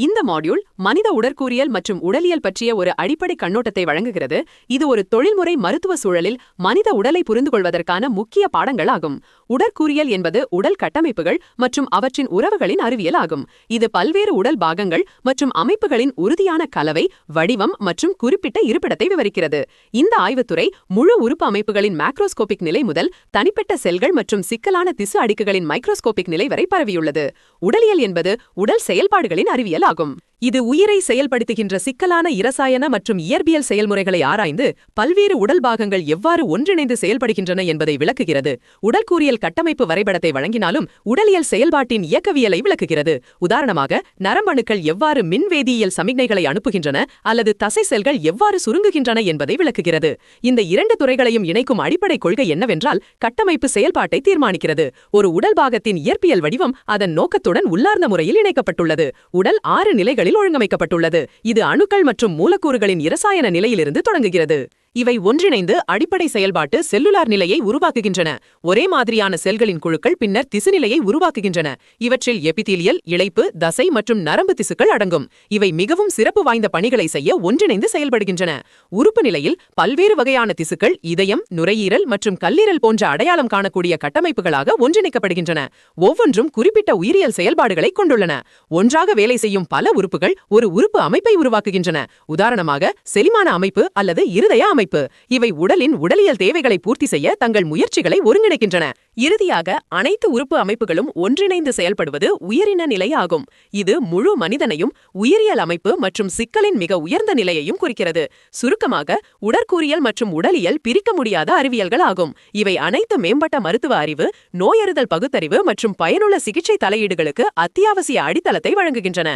இந்த மாடியூல் மனித உடற்கூறியல் மற்றும் உடலியல் பற்றிய ஒரு அடிப்படை கண்ணோட்டத்தை வழங்குகிறது. இது ஒரு தொழில்முறை மருத்துவ சூழலில் மனித உடலை புரிந்து கொள்வதற்கான முக்கிய பாடங்கள் ஆகும். உடற்கூறியல் என்பது உடல் கட்டமைப்புகள் மற்றும் அவற்றின் உறவுகளின் அறிவியல் ஆகும். இது பல்வேறு உடல் பாகங்கள் மற்றும் அமைப்புகளின் உறுதியான கலவை, வடிவம் மற்றும் குறிப்பிட்ட இருப்பிடத்தை விவரிக்கிறது. இந்த ஆய்வுத்துறை முழு உறுப்பு அமைப்புகளின் மேக்ரோஸ்கோபிக் நிலை முதல் தனிப்பட்ட செல்கள் மற்றும் சிக்கலான திசு அடுக்குகளின் மைக்ரோஸ்கோபிக் நிலை வரை பரவியுள்ளது. உடலியல் என்பது உடல் செயல்பாடுகளின் அறிவியல் ஆகும். இது உயிரை செயல்படுத்துகின்ற சிக்கலான இரசாயன மற்றும் இயற்பியல் செயல்முறைகளை ஆராய்ந்து பல்வேறு உடல் பாகங்கள் எவ்வாறு ஒன்றிணைந்து செயல்படுகின்றன என்பதை விளக்குகிறது. உடற்கூறியல் கட்டமைப்பு வரைபடத்தை வழங்கினாலும் உடலியல் செயல்பாட்டின் இயக்கவியலை விளக்குகிறது. உதாரணமாக, நரம்பணுக்கள் எவ்வாறு மின்வேதியியல் சமிக்ஞைகளை அனுப்புகின்றன அல்லது தசை செல்கள் எவ்வாறு சுருங்குகின்றன என்பதை விளக்குகிறது. இந்த இரண்டு துறைகளையும் இணைக்கும் அடிப்படை கொள்கை என்னவென்றால், கட்டமைப்பு செயல்பாட்டை தீர்மானிக்கிறது. ஒரு உடல் பாகத்தின் இயற்பியல் வடிவம் அதன் நோக்கத்துடன் உள்ளார்ந்த முறையில் இணைக்கப்பட்டுள்ளது. உடல் 6 நிலைகளில் ஒழுங்கமைக்கப்பட்டுள்ளது. இது அணுக்கள் மற்றும் மூலக்கூறுகளின் இரசாயன நிலையிலிருந்து தொடங்குகிறது. இவை ஒன்றிணைந்து அடிப்படை செயல்பாட்டு செல்லுலார் நிலையை உருவாக்குகின்றன. ஒரே மாதிரியான செல்களின் குழுக்கள் பின்னர் திசுநிலையை உருவாக்குகின்றன. இவற்றில் எபிதீலியல், இழைப்பு, தசை மற்றும் நரம்பு திசுக்கள் அடங்கும். இவை மிகவும் சிறப்பு வாய்ந்த பணிகளை செய்ய ஒன்றிணைந்து செயல்படுகின்றன. உறுப்பு நிலையில் பல்வேறு வகையான திசுக்கள் இதயம், நுரையீரல் மற்றும் கல்லீரல் போன்ற அடையாளம் காணக்கூடிய கட்டமைப்புகளாக ஒன்றிணைக்கப்படுகின்றன. ஒவ்வொன்றும் குறிப்பிட்ட உயிரியல் செயல்பாடுகளை கொண்டுள்ளன. ஒன்றாக வேலை செய்யும் பல உறுப்புகள் ஒரு உறுப்பு அமைப்பை உருவாக்குகின்றன. உதாரணமாக, செரிமான அமைப்பு அல்லது இருதய அமைப்பு. இவை உடலின் உடலியல் தேவைகளை பூர்த்தி செய்ய தங்கள் முயற்சிகளை ஒருங்கிணைக்கின்றன. இறுதியாக, அனைத்து உறுப்பு அமைப்புகளும் ஒன்றிணைந்து செயல்படுவது உயிரின நிலை ஆகும். இது முழு மனிதனையும் உயிரியல் அமைப்பு மற்றும் சிக்கலின் மிக உயர்ந்த நிலையையும் குறிக்கிறது. சுருக்கமாக, உடற்கூறியல் மற்றும் உடலியல் பிரிக்க முடியாத அறிவியல்கள் ஆகும். இவை அனைத்து மேம்பட்ட மருத்துவ அறிவு, நோயறிதல் பகுத்தறிவு மற்றும் பயனுள்ள சிகிச்சை தலையீடுகளுக்கு அத்தியாவசிய அடித்தளத்தை வழங்குகின்றன.